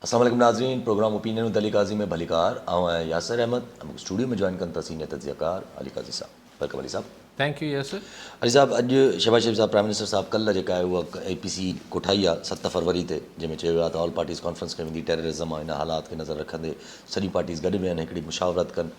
السلام علیکم ناظرین، پروگرام اوپینین ود علی قاضی میں بھلیکار آؤں یاسر احمد ہم اسٹوڈیو میں جوائن کرتا سینئر تجزیہ کار علی قاضی صاحب. ویلکم علی صاحب. Thank you Yasir. علی صاحب اج شہباز شریف صاحب پرائم منسٹر صاحب کل जेका आहे उहा APC कोठाई आहे 7 फरवरी ते, जंहिंमें चयो वियो आहे त ऑल पार्टीज़ कॉन्फ्रेंस कई वेंदी. टेररिज़म ऐं हिन हालात खे नज़र रखंदे सॼी पार्टीज़ गॾु वेहनि, हिकिड़ी मुशावरत कनि.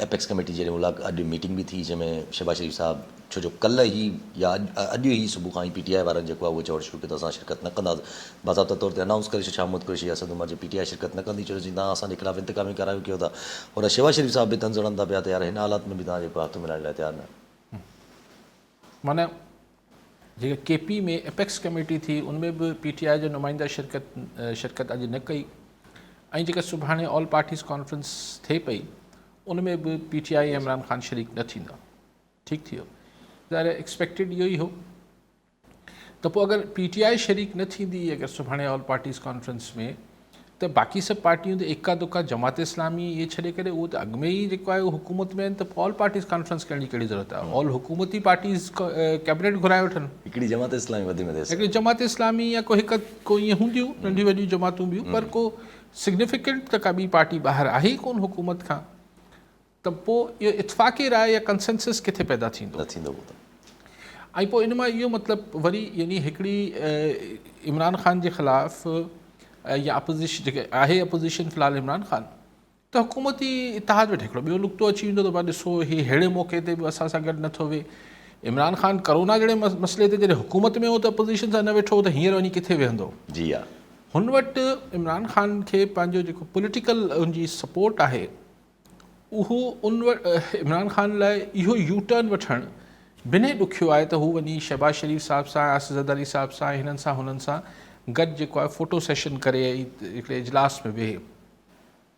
एपेक्स कमेटी जहिड़ी अॼु मीटिंग बि थी, जंहिंमें शहबाज शरीफ साहब छो जो कल्ह ई या अॼु ई सुबुह खां ई PTI वारनि जेको आहे उहो चवणु शुरू कयो त असां शिरकत न कंदासीं. बाज़ाब्ता तौर ते अनाउंस करे छॾियो मुहम्मद कुरैशी असद उमर जो PTI शिरकत न कंदी, छो जो तव्हां असांजे ख़िलाफ़ु इंतकामी करायूं कयो था. और शहबाज शरीफ साहब बि तंज़ हणनि था पिया त यार हिन हालात में बि तव्हां जेको हथु मिलाइण लाइ तयारु न. माना जेका KP में एपेक्स कमेटी थी उनमें बि PTI जो नुमाइंदा शिरकत अॼु न कई, ऐं जेका सुभाणे ऑल पार्टीज़ कॉन्फ्रेंस थिए पई उनमें बि PTI ऐं इमरान ख़ान शरीक न थींदा. ठीकु थी वियो, ज़ाहिर एक्सपेक्टेड इहो ई हो. त पोइ अगरि PTI शरीक न थींदी अगरि सुभाणे ऑल पार्टीज़ कॉन्फ्रेंस में, त बाक़ी सभु पार्टियूं त एका दुका जमात इस्लामी इहे छॾे करे उहो त अॻु में ई जेको आहे उहो हुकूमत में आहिनि, त ऑल पार्टीज़ कॉन्फ्रेंस करण जी कहिड़ी ज़रूरत आहे. ऑल हुकूमती पार्टीज़ कैबिनेट घुराए वठनि. हिकिड़ी जमात इस्लामी वधी में हिकिड़ी जमात इस्लामी या को ईअं हूंदियूं नंढियूं वॾियूं जमातूं बियूं, पर को सिग्निफिकेंट त का ॿी पार्टी ॿाहिरि आहे ई कोन हुकूमत खां. त पोइ इहो इतफ़ाक़ी राय या कंसेंसस किथे पैदा थींदो. न थींदो. ऐं पोइ इन मां इहो मतिलबु वरी यानी हिकिड़ी इमरान ख़ान जे ख़िलाफ़ु या अपोज़िशन जेके आहे अपोज़िशन फ़िलहालु इमरान ख़ान, त हुकूमती इतिहाद वेठे हिकिड़ो ॿियो नुक़्तो अची वेंदो त भाई ॾिसो हीअ अहिड़े मौक़े ते बि असां सां गॾु नथो वेहे. इमरान ख़ान करोना जहिड़े मसइले ते जॾहिं हुकूमत में हो त अपोज़िशन सां न वेठो त हींअर वञी किथे वेहंदो. जी हा. हुन वटि इमरान ख़ान खे पंहिंजो जेको पॉलिटिकल उनजी सपोर्ट आहे उहो उन वटि इमरान ख़ान लाइ इहो यू टर्न वठणु बिने ॾुखियो आहे त हू वञी शहबाज शरीफ साहब सां, आसिज़ अली साहब सां, हिननि सां हुननि सां गॾु जेको आहे फ़ोटो सेशन करे हिकिड़े इजलास में वेहे.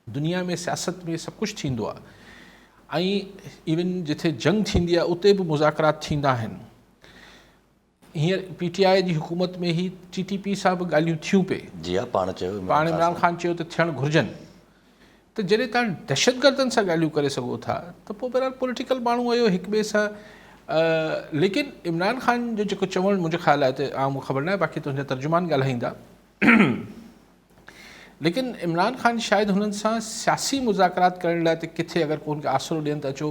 दुनिया में सियासत में सभु कुझु थींदो आहे, ऐं इवन जिथे जंग थींदी आहे उते बि मुज़ाकरात थींदा आहिनि. हींअर PTI जी हुकूमत में ई TTP सां बि ॻाल्हियूं थियूं पे. जी हा. पाण इमरान ख़ान चयो त थियणु घुरिजनि. त जॾहिं तव्हां दहशतगर्दनि सां ॻाल्हियूं करे सघो था त पोइ बहरहाल पॉलिटिकल माण्हू आहियो हिक ॿिए सां. लेकिन इमरान ख़ान जो जेको चवणु मुंहिंजो ख़्यालु आहे त मूंखे ख़बर न आहे, बाक़ी तुंहिंजा तर्जुमान ॻाल्हाईंदा. लेकिन इमरान ख़ान शायदि हुननि सां सियासी मुज़ाकरात करण लाइ त किथे अगरि को हुनखे आसिरो ॾियनि त अचो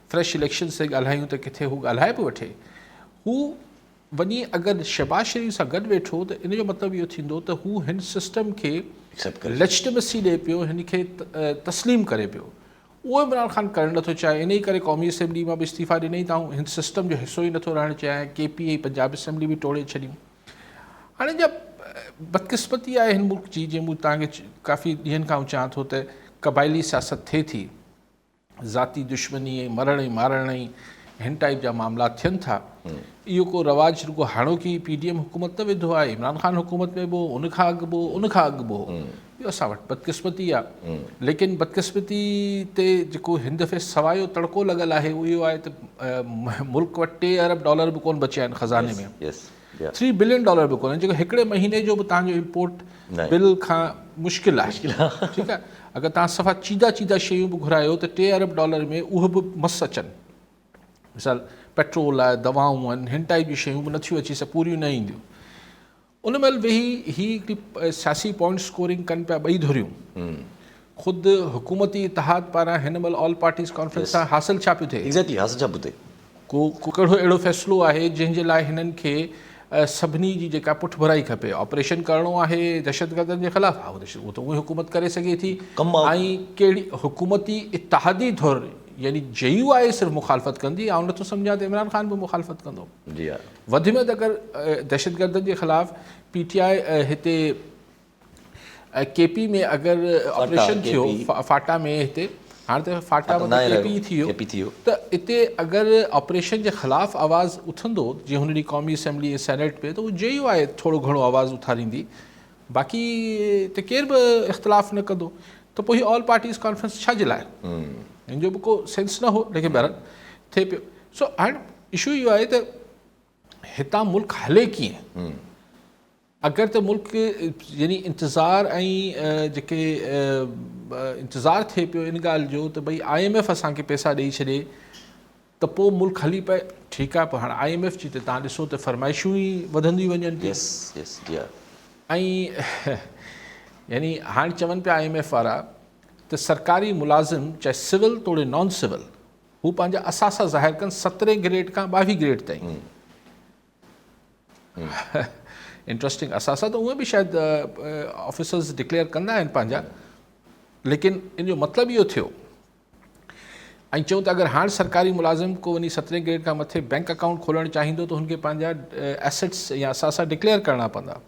फ्रेश इलेक्शन्स ते ॻाल्हायूं त किथे हू ॻाल्हाए बि वठे. हू वञी अगरि शहबाज शरीफ सां गॾु वेठो त इन जो मतिलबु इहो थींदो त हू हिन सिस्टम खे लेजिटिमेसी ॾिए पियो, हिन खे तस्लीम करे पियो. उहो इमरान ख़ान करणु नथो चाहे. इन ई करे क़ौमी असेंबली मां बि इस्तीफ़ा ॾिनई त हिन सिस्टम जो हिसो ई नथो रहणु चाहे. KP ऐं पंजाब असेंबली बि टोड़े छॾियूं. हाणे जा बदकिस्मती आहे हिन मुल्क जी, जीअं मूं तव्हांखे काफ़ी ॾींहंनि खां चवां थो त क़बाइली सियासत थिए थी, ज़ाती दुश्मनी ऐं मरण ऐं मारण ऐं हिन टाइप जा मामला थियनि था. इहो को रवाज रुगो हाणोकी PDM हुकूमत न विधो आहे, इमरान ख़ान हुकूमत में बि उनखां अॻु बि उनखां अॻु बि. इहो असां वटि बदकिस्मती आहे. लेकिन बदकिस्मती ते जेको हिन दफ़े सवायो तड़को लॻल आहे उहो इहो आहे त मुल्क वटि $3 अरब बि कोन बचिया आहिनि ख़ज़ाने में. $3 बिलियन बि कोन्हे, जेको हिकिड़े महीने जो बि तव्हांजो इम्पोर्ट बिल खां मुश्किल आहे. ठीकु आहे. अगरि तव्हां सफ़ा चीदा शयूं बि घुरायो त $3 अरब में उहे बि मस अचनि. मिसाल पेट्रोल आहे, दवाऊं आहिनि, हिन टाइप जी शयूं बि नथियूं अची, सभु पूरियूं न ईंदियूं. उन महिल वेही हिकिड़ी सियासी पॉइंट स्कोरिंग कनि पिया ॿई धुरियूं. ख़ुदि हुकूमती इतिहाद पारां हिन महिल ऑल पार्टीज़ कॉन्फ्रेंस सां हासिलु छा पियो थिए. एग्ज़ैक्टली हासिलु छा पियो थिए. को कहिड़ो अहिड़ो फ़ैसिलो आहे जंहिंजे लाइ हिननि खे सभिनी जी जेका पुठिभराई खपे. ऑपरेशन करिणो आहे दहशतगर्दनि जे ख़िलाफ़ु, उहो त उहे हुकूमत करे सघे थी. ऐं कहिड़ी हुकूमती इतिहादी धुर यानी JUI सिर्फ़ु मुखालफ़त कंदी. ऐं नथो सम्झां त इमरान ख़ान बि मुखालफ़त कंदो. जी हा. वधि में वधि अगरि दहशतगर्दनि जे ख़िलाफ़ु PTI हिते KP में अगरि ऑपरेशन थियो, फाटा में हिते, हाणे त फाटा KP थी वियो, त हिते अगरि ऑपरेशन जे ख़िलाफ़ु आवाज़ु उथंदो जीअं हुन ॾींहुं क़ौमी असेंबली ऐं सेनेट पे, त उहो JUI थोरो घणो आवाज़ु उथारींदी. बाक़ी त केर बि इख़्तिलाफ़ु न कंदो. त पोइ हीअ ऑल पार्टीज़ कॉन्फ्रेंस छा जे लाइ, हिन जो बि को सेंस न हो. लेकिन बहरहाल थिए पियो. सो हाणे इशू इहो आहे त हितां मुल्क हले कीअं. अगरि त मुल्क यानी इंतज़ारु ऐं जेके इंतज़ारु थिए पियो इन ॻाल्हि जो त भई IMF असांखे पैसा ॾेई छॾे त पोइ मुल्क हली पए. ठीकु आहे. पोइ हाणे IMF जी त तव्हां ॾिसो त फरमाइशूं ई वधंदियूं वञनि थियूं. ऐं यानी हाणे चवनि पिया IMF वारा त सरकारी मुलाज़िम चाहे सिविल तोड़े नॉन सिविल हू पंहिंजा असासा ज़ाहिर कनि 17 ग्रेड खां 22 ग्रेड ताईं। इंट्रस्टिंग, असासा त उहे बि शायदि ऑफिसर्स डिक्लेयर कंदा आहिनि पंहिंजा, लेकिन इन जो मतिलबु इहो थियो। ऐं चऊं त अगरि हाणे सरकारी मुलाज़िम को वञी 17 ग्रेड खां मथे बैंक अकाउंट खोलणु चाहींदो त हुनखे पंहिंजा एसेट्स या असासा डिक्लेयर करणा पवंदा।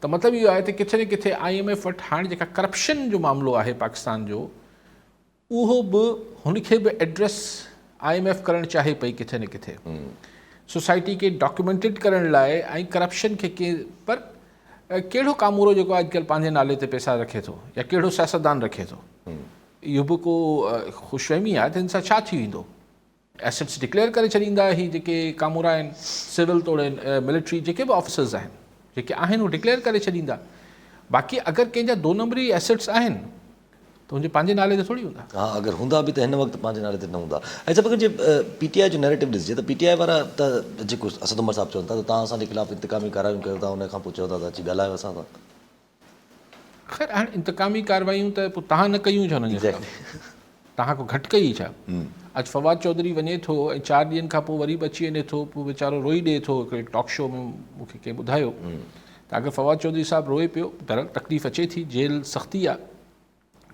त मतिलबु इहो आहे त किथे न किथे IMF वटि हाणे जेका करप्शन जो मामिलो आहे पाकिस्तान जो, उहो बि हुनखे बि एड्रेस IMF करणु चाहे पई किथे न किथे, सोसाइटी खे डॉक्यूमेंटेड करण लाइ ऐं करप्शन खे पर कहिड़ो कामूरो जेको अॼुकल्ह पंहिंजे नाले ते पैसा रखे थो या कहिड़ो सियासतदान रखे थो, इहो बि को ख़ुशफ़हमी आहे त हिन सां छा थी वेंदो। एसेट्स डिक्लेयर करे छॾींदा ही जेके कामूरा आहिनि, सिविल तोड़े मिलिट्री जेके बि ऑफिसर्स आहिनि जेके आहिनि उहे डिक्लेयर करे छॾींदा। बाक़ी अगरि कंहिंजा 2 नंबरी एसेट्स आहिनि त हुनजे पंहिंजे नाले ते थोरी हूंदा। हाँ, अगरि हूंदा बि त हिन वक़्तु पंहिंजे नाले ते न हूंदा। ऐं सभु जे PTI जो नैरेटिव ॾिसिजे त PTI वारा त जेको असद उमर साहिबु चवनि था त तव्हां असांजे ख़िलाफ़ु इंतकामी कार्रवायूं कयो था, हुन खां पोइ चओ था त अची ॻाल्हायो असां सां। ख़ैर हाणे इंतकामी कार्रवायूं त पोइ तव्हां न कयूं छा हुनजे ख़िलाफ़ु? तव्हां को घटि कई छा? अॼु फवाद चौधरी वञे थो ऐं 4 ॾींहंनि खां पोइ वरी बि अची वञे थो, पोइ वीचारो रोई ॾिए थो। हिकिड़े टॉक शो में मूंखे कंहिं ॿुधायो त अगरि फवाद चौधरी साहिबु रोए पियो, तकलीफ़ अचे थी, जेल सख़्ती आहे,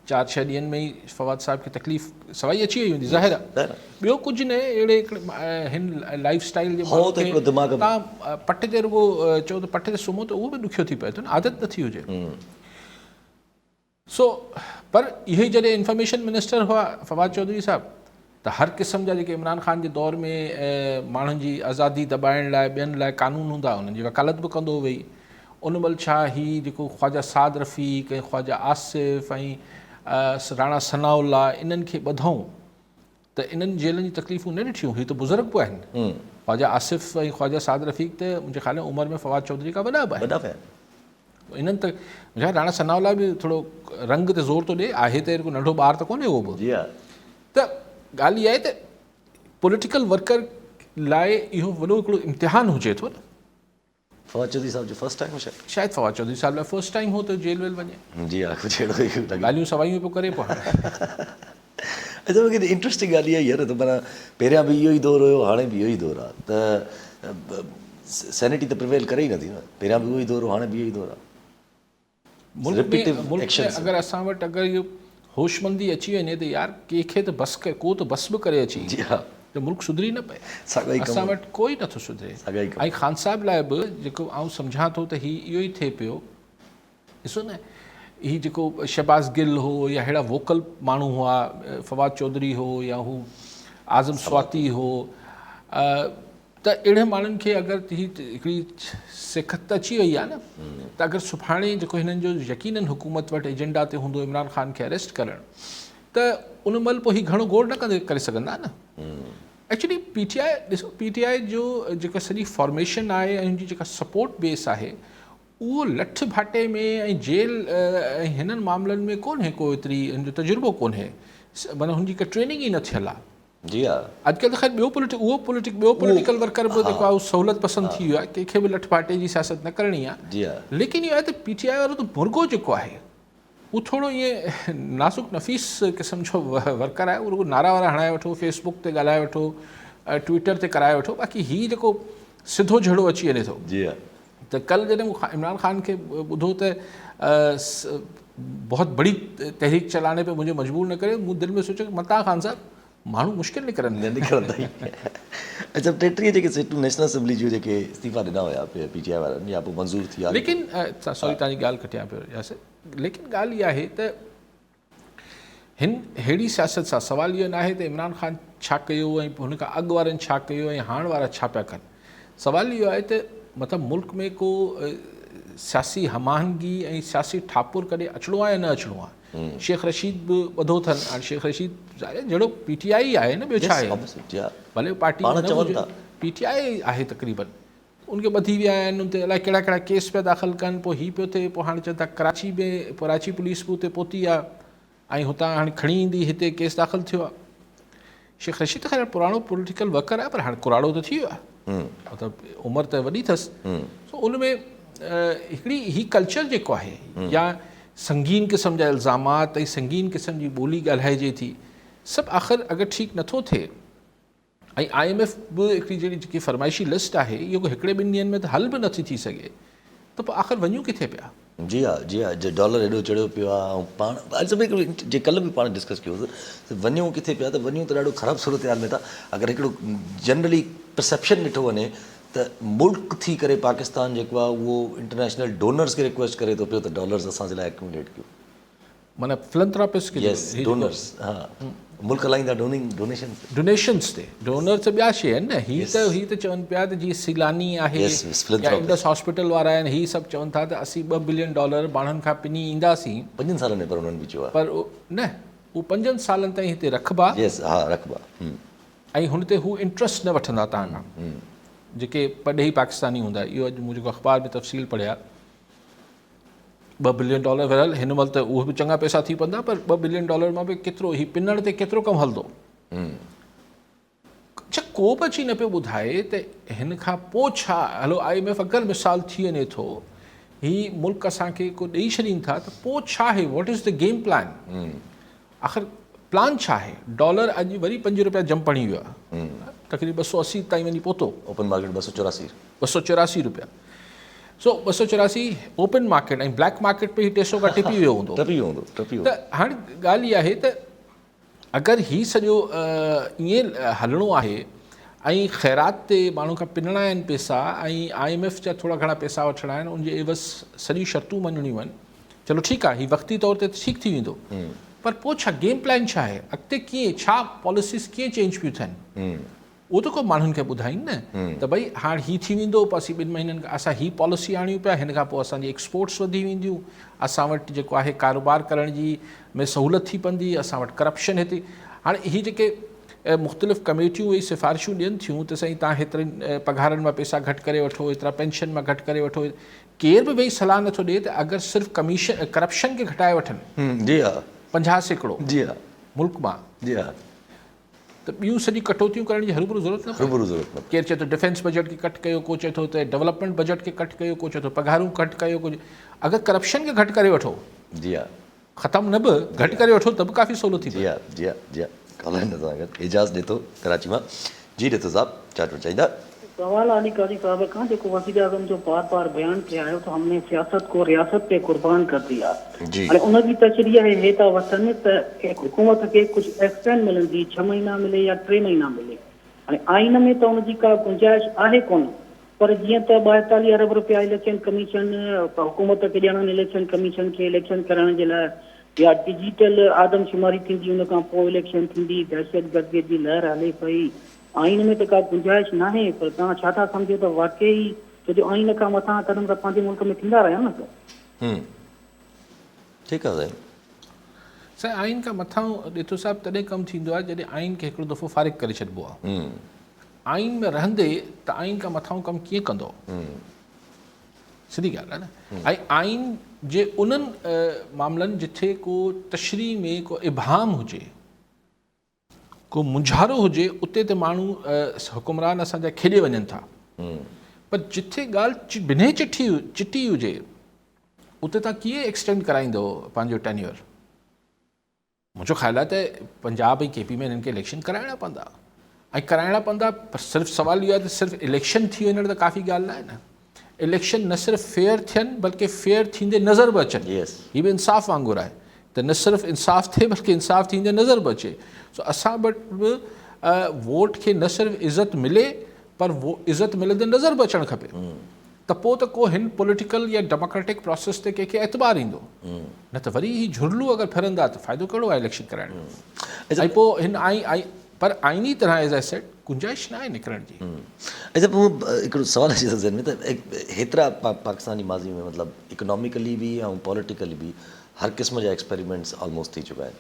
4-6 ॾींहंनि में ई फवाद साहिब खे तकलीफ़ सवाई अची वई हूंदी ज़ाहिर आहे। ॿियो कुझु न, अहिड़े हिन लाइफ स्टाइल जे तव्हां पट ते रुगो चओ त पट ते सुम्हो त उहो बि ॾुखियो थी पए थो न, आदत नथी हुजे। पर इहे ई जॾहिं इंफॉर्मेशन मिनिस्टर हुआ फवाद चौधरी साहिबु, त हर क़िस्म जा जेके इमरान ख़ान जे दौर में माण्हुनि जी आज़ादी दॿाइण लाइ ॿियनि लाइ कानून हूंदा, उन्हनि जी वकालत बि कंदो वेई। उन महिल छा ही जेको ख़्वाजा साद रफ़ीक ऐं ख़्वाजा आसिफ़ ऐं राणा सनाउल्ला इन्हनि खे ॿधऊं त इन्हनि जेलनि जी तकलीफ़ूं न ॾिठियूं। ही त बुज़ुर्ग बि आहिनि, ख़्वाजा आसिफ़ ऐं ख़्वाजा साद रफ़ीक त मुंहिंजे ख़्याल में उमिरि में फवाद चौधरी खां वॾा बि आहिनि। इन्हनि त मुंहिंजा राणा सनाउल्ला बि थोरो रंग ते ज़ोर थो ॾिए, आहे त को नंढो ॿार त कोन्हे उहो बि। त ॻाल्हि इहा आहे त पॉलिटिकल वर्कर लाइ इहो वॾो हिकिड़ो इम्तिहान हुजे थो न। फवाद चौधरी साहिब जो फर्स्ट टाइम शायदि फवाद चौधरी साहिब लाइ फर्स्ट टाइम हो त जेल वेल वञे। जी हा, कुझु अहिड़ो ई ॻाल्हियूं सवाइयूं पियो करे पोइ। अच्छा, मूंखे इंट्रस्टिंग ॻाल्हि इहा ई आहे न त माना पहिरियां बि इहो ई दौरु हुयो, हाणे बि इहो ई दौरु आहे, त सैनिटी त प्रिवेल करे ई नथी न। पहिरियां बि उहो ई दौरु हो, हाणे बि इहो ई दौरु आहे। मुल्क में अगरि असां वटि अगरि इहो होशमंदी अची वञे त यार कंहिंखे त बस को त बस बि करे अची त मुल्क सुधरी न पए। असां वटि कोई नथो सुधरे। ऐं ख़ान साहिब लाइ बि जेको आउं सम्झां थो त इहो ई थिए पियो। ॾिसो न, ही जेको शहबाज़ गिल हो या अहिड़ा वोकल माण्हू हुआ, फवाद चौधरी हो या हू आज़म स्वाती हो, त अहिड़े माण्हुनि खे अगरि हिकिड़ी सिखत अची वई आहे न, त अगरि सुभाणे जेको हिननि जो यकीननि हुकूमत वटि एजेंडा ते हूंदो इमरान ख़ान खे अरेस्ट करणु, त उन महिल पोइ हीउ घणो गौर न करे सघंदा न। एक्चुअली PTI जो जेका सॼी फॉर्मेशन आहे ऐं हुनजी जेका सपोर्ट बेस आहे, उहो लठ भाटे में ऐं जेल ऐं हिननि मामलनि में कोन्हे को एतिरी हुनजो तजुर्बो कोन्हे, माना हुनजी का ट्रेनिंग ई न थियल आहे। जी हा, अॼुकल्ह त ख़ैर ॿियो पॉलिटिकल वर्कर बि जेको आहे उहो सहूलियत पसंदि थी वियो आहे, कंहिंखे बि लठ भाटे जी सियासत न करणी आहे। लेकिन इहो आहे त PTI वारो त मुर्गो जेको आहे उहो थोरो ईअं नाज़ुक नफ़ीस क़िस्म जो वर्कर आहे। उहो रुगो नारा वारा हणाए वठो, फेसबुक ते ॻाल्हाए वठो, ट्विटर ते कराए वठो, बाक़ी हीउ जेको सिधो झड़ो अची वञे थो। जी हा, त कल्ह जॾहिं इमरान ख़ान खे ॿुधो त बहुत बड़ी तहरीक चलाने पे मुझे मजबूर न करे, मूं दिलि में सोचियो मता ख़ान साहिबु माण्हू मुश्किल निकिरंदा ई। अच्छा, 33 जेके सीटूं नेशनल असेंबली जूं जेके इस्तीफ़ा ॾिना हुया PTI वारनि, या पोइ मंज़ूर थी विया, लेकिन सॉरी तव्हांजी ॻाल्हि कटियां पियो यासिर, लेकिन ॻाल्हि इहा आहे त हिन अहिड़ी सियासत सां सवाल इहो न आहे त इमरान ख़ान छा कयो ऐं हुनखां अॻु वारनि छा कयो ऐं हाणे वारा छा पिया कनि। सवाल इहो आहे त मतिलबु मुल्क में को सियासी हमाहंगी ऐं सियासी ठापुर कॾहिं अचिणो आहे या न अचिणो आहे। शेख रशीद बि ॿधो अथनि, हाणे शेख रशीद जहिड़ो PTI आहे न, ॿियो छा आहे, भले पार्टी PTI आहे तक़रीबन, उनखे ॿधी विया आहिनि, उन ते अलाए कहिड़ा कहिड़ा केस पिया दाख़िल कनि, पोइ हीउ पियो थिए, पोइ हाणे चवनि था कराची पुलिस बि उते पहुती आहे ऐं हुतां हाणे खणी ईंदी, हिते केस दाख़िल थियो आहे। शेख रशीद त ख़ैर पुराणो पॉलिटिकल वर्कर आहे, पर हाणे कुराड़ो त थी वियो आहे, मतिलबु उमिरि त वॾी अथसि। सो उन में हिकिड़ी ही कल्चर जेको आहे या संगीन क़िस्म जा इल्ज़ामात ऐं संगीन क़िस्म जी ॿोली ॻाल्हाइजे थी, सभु आख़िर अगरि ठीकु नथो थिए ऐं IMF बि हिकिड़ी जहिड़ी जेकी फरमाइशी लिस्ट आहे इहो हिकिड़े ॿिनि ॾींहंनि में त हल बि नथी थी सघे, त पोइ आख़िर वञूं किथे पिया? जी हाँ जे डॉलर एॾो चढ़ियो पियो आहे ऐं पाण जे कल्ह बि पाण डिस्कस कयोसीं वञूं किथे पिया, त वञूं त ॾाढो ख़राबु सूरत हाल में था। अगरि हिकिड़ो जनरली परसेप्शन ॾिठो वञे त मुल्क थी करे पाकिस्तान जेको आहे उहो इंटरनेशनल डोनर्स खे रिक्वेस्ट करे थो पियो त डॉलर्स असांजे लाइ एक्यूमुलेट कयो। माना फिलंथ्रोपिस्ट खे यस डोनर्स, हा मुल्क हलाईंदा डोनेशन्स ते। डोनर त ॿिया शइ आहिनि न, ही त चवनि पिया त जीअं सीलानी आहे या इंडस हॉस्पिटल वारा आहिनि, ही सभु चवनि था त असीं $2 बिलियन माण्हुनि खां पिनी ईंदासीं 5 सालनि में, पर उन्हनि बि चयो आहे पर न हू 5 सालनि ताईं हिते रखबा। यस हा रखबा, ऐं हुन ते हू इंट्रस्ट न वठंदा तव्हां खां, जेके पढ़े ई पाकिस्तानी हूंदा। इहो अॼु मुंहिंजो अख़बार में तफ़सील पढ़िया, $2 बिलियन विरल, हिन महिल त उहे बि चङा पैसा थी पवंदा, पर $2 बिलियन मां बि केतिरो ही पिनण ते केतिरो कमु हलंदो। अच्छा को बि अची न पियो ॿुधाए त हिन खां पोइ छा हलो IMF अगरि मिसाल थी वञे थो, ही मुल्क असांखे को ॾेई छॾीनि था, त पोइ छा आहे, what is the game plan? आख़िर प्लान छा आहे? डॉलर अॼु वरी ₹5 जंप हणी वियो आहे, तक़रीबन 280 ताईं वञी पहुतो। ओपन मार्केट 284 सो 284 ओपन मार्केट ऐं ब्लैक मार्केट पे ही 300 खां टिपी वियो हूंदो। त हाणे ॻाल्हि इहा आहे त अगरि ही सॼो ईअं हलणो आहे ऐं ख़ैरात ते माण्हू खां पिनणा आहिनि पैसा ऐं IMF जा थोरा घणा पैसा वठणा आहिनि, उनजे एवज़ सॼियूं शर्तूं मञणियूं आहिनि, चलो ठीकु आहे, ही वक़्ती तौर ते ठीकु थी वेंदो, पर पोइ छा गेम प्लान छा आहे? अॻिते कीअं, छा पॉलिसीज़ कीअं चेंज पियूं थियनि? उहो त को माण्हुनि खे ॿुधाइनि न, त भई हाणे ही थी वेंदो, पोइ असीं 2 महीननि खां असां ही पॉलिसी आणियूं पिया, हिन खां पोइ असांजी एक्सपोर्ट्स वधी वेंदियूं, असां वटि जेको आहे कारोबार करण जी में सहूलियत थी पवंदी, असां वटि करप्शन हिते। हाणे ही जेके मुख़्तलिफ़ कमेटियूं इहे सिफ़ारिशूं ॾियनि थियूं त साईं तव्हां हेतिरनि पघारनि मां पैसा घटि करे वठो, एतिरा पेंशन मां घटि करे वठो, केर बि वेही सलाह नथो ॾिए त अगरि सिर्फ़ु करप्शन खे घटाए वठनि, जी हा 50% जी हा मुल्क मां, जी हा, त ॿियूं सॼी कटौतियूं करण जी हरूभरू ज़रूरत न पए। केरु चए थो डिफेंस बजट खे कट कयो, को चए थो त डेवलपमेंट बजट खे कट कयो, को चए थो पघारूं घटि कयो, को अगरि करप्शन खे घटि करे वठो, जी हा ख़तमु न बि घटि करे वठो त बि काफ़ी सवलो थी। जी हा जी हा जी हा एजाज़ ॾिठो कराची मां। जी ॾिठो साहब छा चवणु चाहींदा? सवाल अली काजी साहब का जेको वज़ीर आज़म जो बार बयान किया है तो हमने सियासत को रियासत पे कुर्बान कर दिया। हाणे उनजी तशरीह है त वतन त हुकूमत खे कुझु एक्सटेंड मिलंदी, 6 महीना मिले या 3 महीना मिले। हाणे आइन में त उनजी का गुंजाइश आहे कोन, पर जीअं त 42 अरब रुपया इलेक्शन कमीशन हुकूमत खे ॾियण, इलेक्शन कमीशन खे इलेक्शन करण जे लाइ, या डिजिटल आदमशुमारी थींदी, उन खां पोइ इलेक्शन थींदी, दहशतगर्दी जी लहर हले पई, आइन में त का गुंजाइश न आहे, पर तव्हां छा था सम्झो त वाकई जो आइन खां मथां कदम त पंहिंजे मुल्क में थींदा रहिया न? ठीकु आहे साईं, आइन खां मथां ॾिठो साहिबु तॾहिं कमु थींदो आहे जॾहिं आइन खे हिकिड़ो दफ़ो फ़ारिग करे छॾिबो आहे। आइन में रहंदे त आइन खां मथां कमु कीअं कंदो, सिधी ॻाल्हि आहे न। ऐं आइन जे उन्हनि मामलनि जिथे को तशरीह में को इबाम हुजे, को मुंझारो हुजे, उते त माण्हू हुकुमरान असांजा खेॾे वञनि था, पर जिथे ॻाल्हि बिन्हे चिटी हुजे उते तव्हां कीअं एक्सटेंड कराईंदो पंहिंजो टेन्योर? मुंहिंजो ख़्यालु आहे त पंजाब ऐं KP में हिननि खे इलेक्शन कराइणा पवंदा, ऐं कराइणा पवंदा, पर सिर्फ़ु सुवालु इहो आहे त सिर्फ़ु इलेक्शन थी वञण त काफ़ी ॻाल्हि न आहे न। इलेक्शन न सिर्फ़ु फेयर थियनि बल्कि फेयर थींदे नज़र बि अचनि, हीअ बि इंसाफ़ वांगुरु आहे त न सिर्फ़ु इंसाफ़ थिए बल्कि इंसाफ़ थींदे नज़र बि अचे। सो असां वटि बि वोट खे न सिर्फ़ु इज़त मिले, पर वो इज़त मिलंदे नज़र बि अचणु खपे, त पोइ त को हिन पॉलिटिकल या डेमोक्रेटिक प्रोसेस ते कंहिंखे एतबार ईंदो, न त वरी ही झुरलू अगरि फिरंदा त फ़ाइदो कहिड़ो आहे इलेक्शन कराइण जो? ऐं पोइ हिन पर आइनी तरह एज़ आई सेड गुंजाइश न आहे निकिरण जी। अच्छा पोइ हिकिड़ो सुवालु अची थो ज़हन में त हेतिरा पाकिस्तानी माज़ी में मतिलबु इकोनॉमिकली बि ऐं पॉलिटिकली बि हर क़िस्म जा एक्सपेरिमेंट्स ऑलमोस्ट थी चुका आहिनि।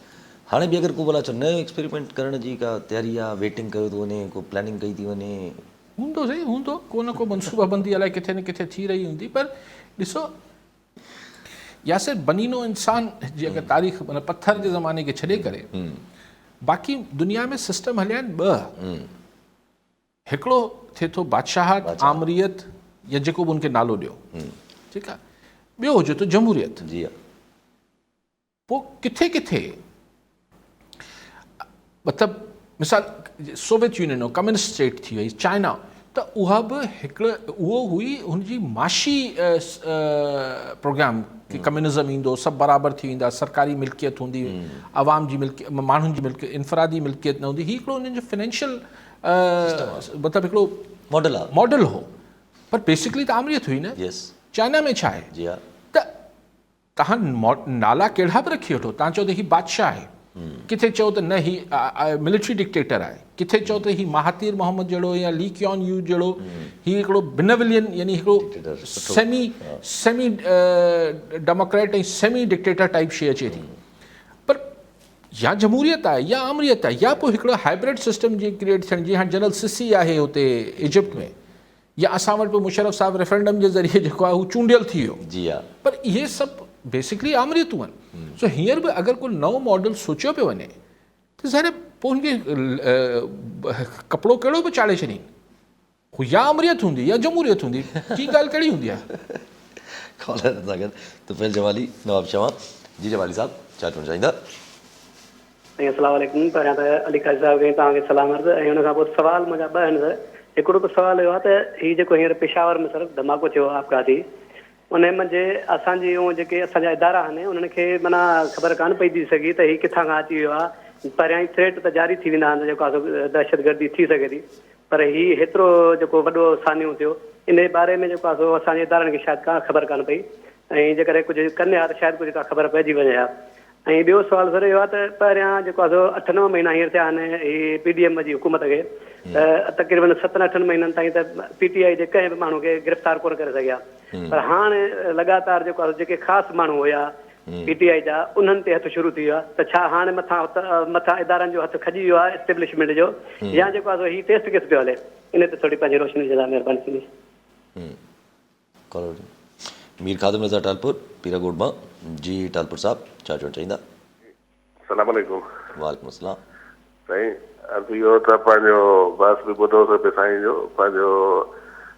हाणे बि अगरि को भला नयो एक्सपेरिमेंट करण जी का तयारी आहे, वेटिंग कयो थो वञे, को प्लानिंग कई थी वञे? हूंदो सही, हूंदो को न को मनसूबाबंदी अलाए किथे न किथे थी रही हूंदी, पर ॾिसो यासिर बनीनो इंसान जी अगरि तारीख़ माना पत्थर जे ज़माने खे छॾे करे बाक़ी दुनिया में सिस्टम हलिया आहिनि ॿ। हिकिड़ो थिए थो बादशाहत, आमरीत, या जेको बि उनखे नालो ॾियो, ठीकु आहे। ॿियो हुजे त जमहूरियत, जी हा, पोइ किथे किथे मतिलबु मिसाल सोवियत यूनियन हो, कम्युनिस्ट स्टेट थी वई चाइना, त उहा बि उहो हुई हुनजी माशी प्रोग्राम कि कम्युनिज़म ईंदो, सभु बराबरि थी वेंदा, सरकारी मिल्कियत हूंदी, आवाम जी मिल्कियत, माण्हुनि जी मिल्कियत, इनफ़रादी मिल्कियत न हूंदी। हीउ हिकिड़ो हुननि जो फाइनेंशियल मतिलबु हिकिड़ो मॉडल हो, पर बेसिकली त आमरियत हुई न। यस, चाइना में छा आहे जी हा, त तव्हां नाला कहिड़ा बि रखी वठो, तव्हां चओ त हीउ बादशाह आहे, किथे चओ त न ही मिलिट्री डिक्टेटर आहे, किथे चओ त ही महातीर मोहम्मद जहिड़ो या ली क्योन यू जहिड़ो ही हिकिड़ो बिनेवलियन यानी हिकिड़ो सेमी डेमोक्रेट ऐं सेमी डिक्टेटर टाइप शइ अचे थी। पर या जमहूरियत आहे या आमरियत आहे या पोइ हिकिड़ो हाइब्रिड सिस्टम जी क्रिएट थियण, जीअं हाणे जनरल सिसी आहे हुते इजिप्ट में, या असां वटि पोइ मुशर्रफ साहिबु रेफरेंडम जे ज़रिए जेको आहे हू चूंडियल थी वियो। जी हा, पर इहे सभु बेसिकली आमरियतूं आहिनि। सो हींअर बि अगरि को नओं मॉडल सोचियो पियो वञे त ज़ाहिर पोइ हुनखे कपिड़ो कहिड़ो बि चाढ़े छॾीनि, हू या आमरियत हूंदी या जमहूरियत हूंदी, ॿी ॻाल्हि कहिड़ी हूंदी आहे। कॉलर सां गॾु तुफ़ैल जमाली, नवाब शमा जी। जमाली साहब छा चवणु चाहींदा? अस्सलाम वालेकुम। पहिरियां त अली काज़ी साहिब खे तव्हांखे सलाम अर्ज़, ऐं हुन खां पोइ सुवाल मुंहिंजा ॿ आहिनि। हिकिड़ो त सुवाल इहो आहे त हीउ जेको हींअर पेशावर में सर धमाको थियो आहे आपघाती, उन मंझि असांजी जेके असांजा इदारा आहिनि उन्हनि खे माना ख़बर कान पई थी सघी त हीउ किथां खां अची वियो आहे। पहिरियां ई थ्रेट त जारी थी वेंदा आहिनि जेको आहे दहशतगर्दी थी सघे थी, पर हीउ हेतिरो जेको वॾो सान्यो थियो इन बारे में जेको आहे सो असांजे इदारनि खे शायदि का ख़बर कान पई, ऐं जेकॾहिं कुझु कनि हा त शायदि कुझु का ख़बर पइजी वञे हा। ऐं ॿियो सुवाल सर इहो आहे त पहिरियां जेको आहे सो 8-9 महीना हींअर थिया आहिनि हीअ PDM जी हुकूमत खे, त तक़रीबन 7-8 महीननि ताईं त PTI जे कंहिं बि माण्हू खे गिरफ़्तार कोन करे सघिया। पर हाणे लगातार जेको आहे जेके ख़ासि माण्हू हुया PTI जा उन्हनि ते हथु शुरू थी वियो आहे। त छा हाणे मथां इदारनि जो हथु खजी वियो आहे एस्टेब्लिशमेंट जो, या जेको आहे हीउ टेस्ट केस पियो हले? इन ते थोरी पंहिंजी रोशनी विझंदा, महिरबानी थींदी। मीर ख़ादिम रज़ा टालपुर पीरागोड मां। जी टालपुर साहब छा चवणु चाहींदा? सलाम अलैकुम। वालेकुम अस्सलाम। साईं अर्ज़ु इहो त पंहिंजो बस बि ॿुधोसीं पियो साईं जो, पंहिंजो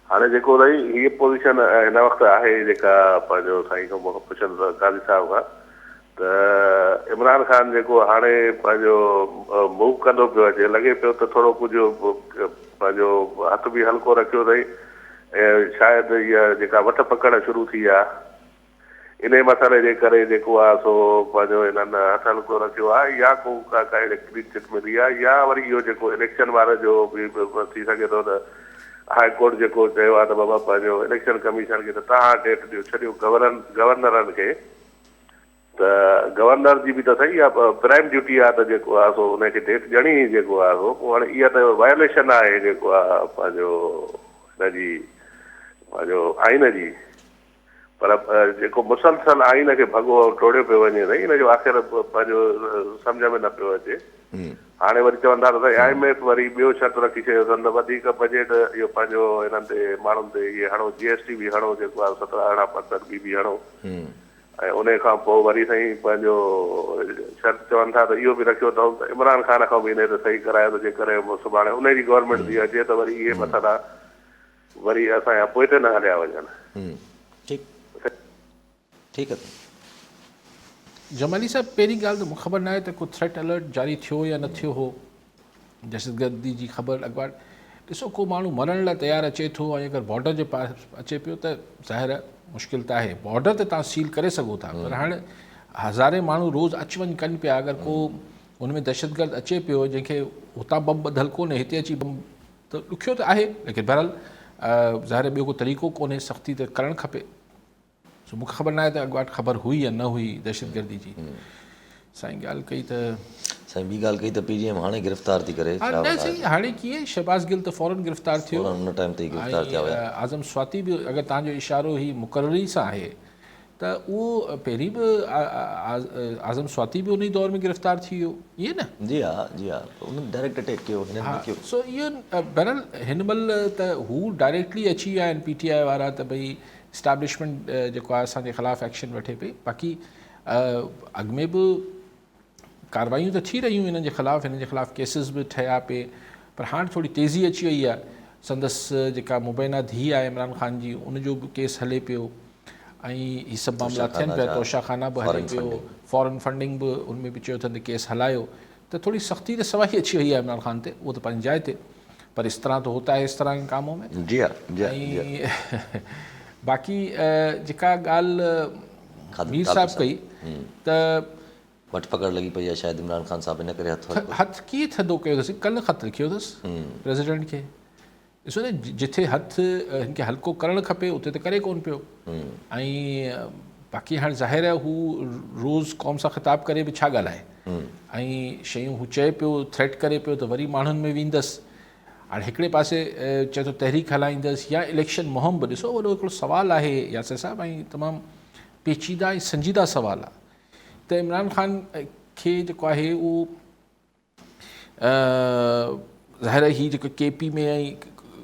हाणे जेको रही हीअ पोज़ीशन हिन वक़्तु आहे जेका पंहिंजो साईं खां पुछनि था काज़ी साहिब खां, त इमरान ख़ान जेको हाणे पंहिंजो मूव कंदो पियो अचे, लॻे पियो त थोरो कुझु पंहिंजो हथ बि हल्को रखियो अथई, ऐं शायदि इहा जेका वठ पकड़ शुरू थी आहे इन मसइले जे करे जेको आहे सो पंहिंजो हिननि हथ हल्को रखियो आहे, या को का क्लीन चिट मिली आहे, या वरी इहो जेको इलेक्शन वारे जो बि थी सघे थो त हाई कोर्ट जेको चयो आहे त बाबा पंहिंजो इलेक्शन कमीशन खे त तव्हां डेट ॾियो छॾियो गवर्नरनि खे, त गवर्नर जी बि त सही आहे, प्राइम ड्यूटी आहे त जेको आहे सो हुनखे डेट ॾियणी जेको आहे सो पोइ हाणे इहा त वायोलेशन आहे जेको आहे पंहिंजो हिनजी पंहिंजो आइन जी। पर जेको मुसलसल आइन खे भॻो टोड़ियो पियो वञे त हिन जो आख़िर पंहिंजो सम्झ में न पियो अचे। हाणे वरी चवंदा त IMF वरी ॿियो शर्त रखी छॾियो अथनि त वधीक बजट इहो पंहिंजो हिननि ते माण्हुनि ते इहे हणो, GST बि हणो, जेको आहे 17-18% बि हणो, ऐं उन खां पोइ वरी साईं पंहिंजो शर्त चवनि था त इहो बि रखियो अथऊं त इमरान ख़ान खां बि इन ते सही करायो त जेकॾहिं सुभाणे उन जी गवर्नमेंट थी अचे त वरी इहे मसइला वरी असांजा पोइते न हलिया वञनि। ठीकु आहे जमाली साहब, पहिरीं ॻाल्हि त मूंखे ख़बर न आहे त को थ्रेट अलर्ट जारी थियो या न थियो हो, दहशतगर्दी जी ख़बर अॻुवाट। ॾिसो, को माण्हू मरण लाइ तयारु अचे थो ऐं अगरि बॉर्डर जे पास अचे पियो त ज़ाहिर मुश्किल त आहे, बॉर्डर ते तव्हां सील करे सघो था, पर हाणे हज़ारे माण्हू रोज़ु अचु वञु कनि पिया, अगरि को हुन में दहशतगर्द अचे पियो जंहिंखे हुतां बम ॿधल कोन्हे हिते अची बम, त ॾुखियो त आहे, लेकिन बहरहाल ज़ाहिर ॿियो को तरीक़ो कोन्हे, सख़्ती त करणु खपे। सो मूंखे ख़बर न आहे त अॻुवाट ख़बर हुई या न हुई दहशतगर्दी जी। साईं ॻाल्हि कई त साईं ॿी ॻाल्हि कई त PDM हाणे गिरफ़्तार थी करे, न साईं हाणे कीअं शहबाज़ गिल त फ़ौरन गिरफ़्तार थियो, हुन टाइम ते गिरफ़्तार थिया हुया। आज़म स्वाती बि, अगरि तव्हांजो इशारो ही मुक़ररी सां आहे त उहो पहिरीं बि आज़म स्वाती बि उन दौर में गिरफ़्तार थी वियो, इहे न? जी हा, जी हा, उन्हनि डायरेक्ट अटैक कयो हिननि बि कयो। सो इहो बहरहाल हिन महिल त हू डायरेक्टली अची विया आहिनि PTI वारा त भई इस्टेब्लिशमेंट जेको आहे असांजे ख़िलाफ़ु एक्शन वठे पई, बाक़ी अॻु में बि कार्रवाइयूं त थी रहियूं हिननि जे ख़िलाफ़ु, हिननि जे ख़िलाफ़ु केसिस बि ठहिया पे, पर हाणे थोरी तेज़ी अची वई आहे। संदसि जेका मुबैना धीउ आहे इमरान ख़ान जी, उनजो बि केस हले पियो। ऐं हीअ सभु मामला थियनि पिया, तोशाखाना बि हले पियो, फॉरेन फंडिंग बि उनमें बि चयो अथनि केस हलायो, त थोड़ी सख़्ती त सवाई अची वई आहे इमरान ख़ान ते, उहो त पंहिंजी जाइ ते, पर इस तरह तो होता है इस तरह के कामों में। जी हाँ, जी हाँ, ऐं बाक़ी जेका ॻाल्हि मीर साहिब कई त वट पकड़ लगी पई आहे शायदि इमरान ख़ान साहिब इन करे हथ कीअं थधो कयो अथसि, कल्ह ख़त लिखियो अथसि प्रेसिडेंट खे। ॾिसो न, जिथे हथु हिनखे हल्को करणु खपे उते त करे कोन पियो। ऐं बाक़ी हाणे ज़ाहिर आहे हू रोज़ क़ौम सां ख़िताब करे बि छा ॻाल्हाए, ऐं शयूं हू चए पियो, थ्रेट करे पियो त वरी माण्हुनि में वेंदसि। हाणे हिकिड़े पासे चए थो तहरीक हलाईंदसि या इलेक्शन मुहिम बि। ॾिसो वॾो हिकिड़ो सुवालु आहे यासिर साहिबु, ऐं तमामु पेचीदा ऐं संजीदा सुवालु आहे त इमरान ख़ान खे जेको आहे उहो ज़ाहिर आहे हीअ जेको KP में ऐं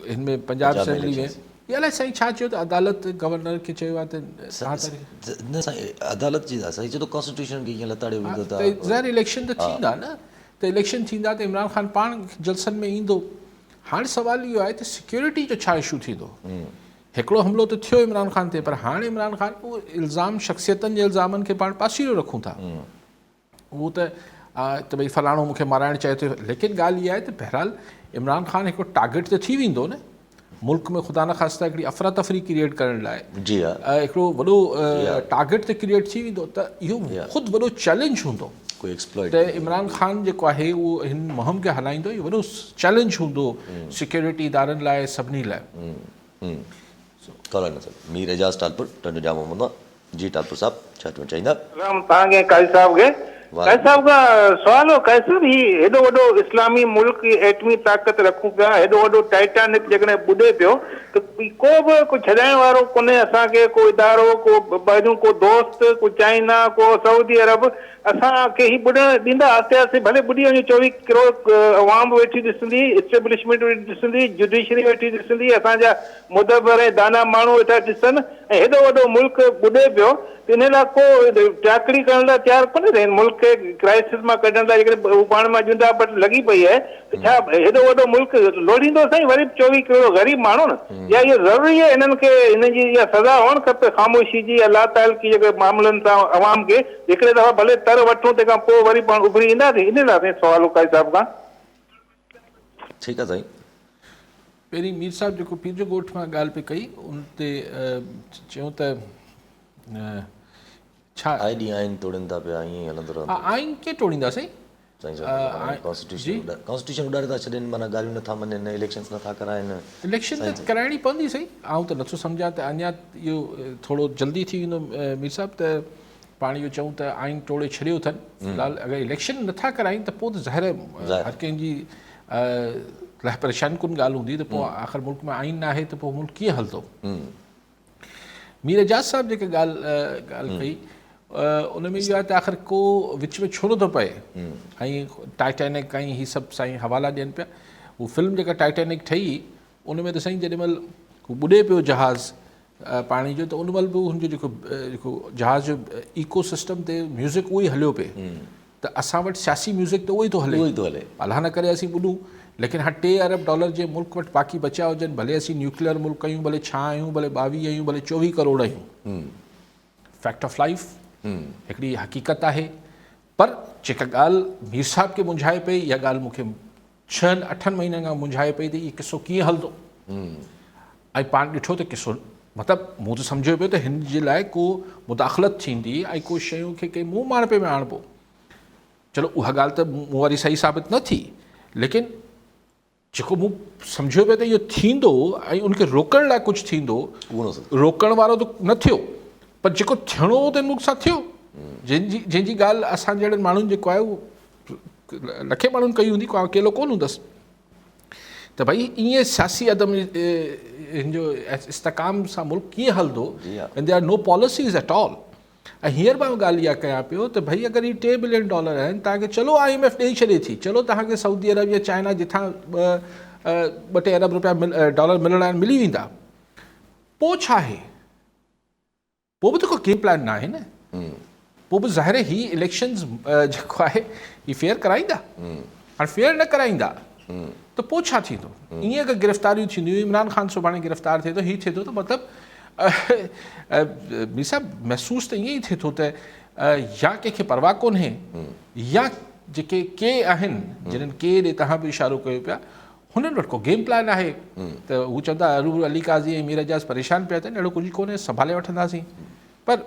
हिन में पंजाब असेंबली में या अलाए साईं छा चयो त अदालत गवर्नर खे चयो आहे त न साईं अदालत जी साईं चयो त कॉन्स्टिट्यूशन खे ईअं लताड़ियो वेंदो त ज़ाहिर इलेक्शन त थींदा न, त इलेक्शन थींदा त इमरान ख़ान पाण जलसनि में ईंदो। हाणे सुवाल इहो आहे त सिक्योरिटी जो छा इशू थींदो। हिकिड़ो हमिलो त थियो इमरान ख़ान ते, पर हाणे इमरान ख़ान उहो इल्ज़ाम शख़्सियतनि जे इल्ज़ामनि खे पाण पासीरो रखूं था। उहो त भई फलाणो मूंखे माराइणु चए थो, लेकिन ॻाल्हि इहा आहे त बहरहाल इमरान ख़ान हिकिड़ो टारगेट त थी वेंदो न मुल्क में, ख़ुदा न ख़ास्ता हिकिड़ी अफ़रा तफ़री क्रिएट करण लाइ। जी हा, हिकिड़ो वॾो टारगेट त क्रिएट थी वेंदो, त इहो ख़ुदि वॾो चैलेंज हूंदो त इमरान ख़ान जेको आहे उहो हिन मुहिम खे हलाईंदो। इहो वॾो चैलेंज हूंदो सिक्योरिटी इदारनि लाइ, सभिनी लाइ। मीर एजाज़ टालपुर टंडो जामो हूंदो। जी टालपुर साहब छा चवणु चाहींदा? तव्हांखे काज़ी साहिब खे काज़ी साहिब खां सुवाल हो, काज़ी साहिब ही हेॾो वॾो इस्लामी मुल्क एटमी ताक़त रखूं पिया, हेॾो वॾो टाइटानिक जेकॾहिं ॿुॾे पियो त को बि को छॾाइण वारो कोन्हे असांखे, को इदारो, को बाजू, को दोस्त, को चाइना, को सऊदी अरब असांखे ही ॿुॾण ॾींदा। आहिस्ते आहिस्ते भले ॿुॾी वञे, 24 करोड़ अवाम वेठी ॾिसंदी, इस्टेब्लिशमेंट वेठी ॾिसंदी, जुडिशरी वेठी ॾिसंदी, असांजा मुदबर ऐं दाना माण्हू वेठा ॾिसनि, ऐं हेॾो वॾो मुल्क ॿुॾे पियो त इन लाइ को चाकरी करण लाइ तयारु कोन्हे त हिन मुल्क खे क्राइसिस मां कढण लाइ जेकॾहिं हू पाण मां जुदा पट लॻी पई आहे त छा हेॾो वॾो मुल्क लोड़ींदो साईं वरी 24 करोड़ ग़रीब माण्हू न? या इहो ज़रूरी आहे हिननि खे हिन जी इहा सज़ा हुअणु खपे ख़ामोशी जी या लाताइल्की जेके मामलनि सां अवाम खे हिकिड़े दफ़ा भले तर वठूं, तंहिंखां पोइ वरी पाण उभरी ईंदासीं। इन लाइ सुवाल हो काज़ी साहिब खां। ठीकु आहे साईं। पहिरीं मीर साहिब जेको पीर जो ॻोठ मां ॻाल्हि पे कई उन ते चयूं त छा आए ॾींहुं आइन तोड़नि था पिया, ईअं हलंदो रहंदो। आइन कीअं टोड़ींदा साईं? कॉन्स्टिट्यूशन उॾारे था छॾनि, माना ॻाल्हियूं नथा मञनि, इलेक्शन्स नथा कराइनि। इलेक्शन त कराइणी पवंदी सही, आउं त नथो सम्झां त अञा इहो थोरो जल्दी थी वेंदो मीर साहिब त पाण इहो चऊं त आइन टोड़े छॾियो अथनि। फ़िलहाल अगरि इलेक्शन नथा कराइनि त पोइ त ज़ाहिर हर कंहिंजी लाइ परेशानी कुन ॻाल्हि हूंदी त पोइ आख़िर मुल्क में आइन न आहे त पोइ मुल्क कीअं हलंदो। मीर एजाज़ साहिब जेके ॻाल्हि कई उन में इहो आहे त आख़िर को विच में छो नथो पए, ऐं टाइटेनिक ऐं हीअ सभु साईं हवाला ॾियनि पिया। हू फिल्म जेका टाइटेनिक ठही उन में त साईं जेॾी महिल हू ॿुॾे पियो जहाज़ पाणी जो, त उन महिल बि हुनजो जेको जहाज़ जो इको सिस्टम ते म्यूज़िक उहो ई हलियो पिए। त असां वटि सियासी म्यूज़िक त उहो ई थो हले, अलाह न करे असीं ॿुॾूं, लेकिन हाणे $3 अरब जे मुल्क वटि बाक़ी बचिया हुजनि, भले असीं न्यूक्लियर मुल्क आहियूं, भले छा आहियूं, भले 22 आहियूं, भले 24 करोड़ आहियूं। फैक्ट ऑफ लाइफ हिकिड़ी हक़ीक़त आहे। पर जेका ॻाल्हि मीर साहिब खे मुंझाए पई, इहा ॻाल्हि मूंखे 6-8 महीननि खां मुंझाए पई त इहो किसो कीअं हलंदो। ऐं पाण ॾिठो त किसो मतिलबु मूं त सम्झो पियो त हिन जे लाइ को मुदाख़लत थींदी ऐं को शयूं खे कंहिं मुंहुं माणपे में आणिबो। चलो उहा ॻाल्हि त मूं वरी सही साबित न थी, लेकिन जेको मूं सम्झो पियो त इहो थींदो ऐं उनखे रोकण लाइ कुझु थींदो, रोकण वारो त न थियो, पर जेको थियणो हो त मुल्क सां थियो। जंहिंजी ॻाल्हि असां जहिड़नि माण्हुनि जेको आहे उहो लखे माण्हुनि कई हूंदी, को अकेलो कोन हूंदसि। त भई ईअं सियासी अदम हिन जो इस्तेकाम सां मुल्क कीअं हलंदो, and there are no policies at all. ऐं हींअर मां ॻाल्हि इहा कयां पियो त भई अगरि इहे $3 बिलियन आहिनि, तव्हांखे चलो IMF ॾेई छॾे थी, चलो तव्हांखे सऊदी अरब या चाइना जिथां $2 अरब डॉलर मिलणा आहिनि मिली वेंदा, पोइ छा आहे? पोइ बि त को गेम प्लान न आहे न। पोइ बि ज़ाहिर ही इलेक्शन्स जेको आहे हीअ फेयर कराईंदा। हाणे फेयर न कराईंदा त पोइ छा थींदो? ईअं अगरि गिरफ़्तारियूं थींदियूं, इमरान ख़ान सुभाणे गिरफ़्तार थिए थो, हीअ थिए थो, त मतिलबु मीर साहिबु महसूसु त ईअं ई थिए थो त या कंहिंखे परवाह कोन्हे या जेके के आहिनि जिन्हनि के ॾे तव्हां बि इशारो कयो पिया हुननि वटि को गेम प्लान आहे त हू चवंदा अरूर अली काज़ी ऐं मीर एजाज़ परेशान पिया थियनि, अहिड़ो कुझु कोन्हे, संभाले वठंदासीं। पर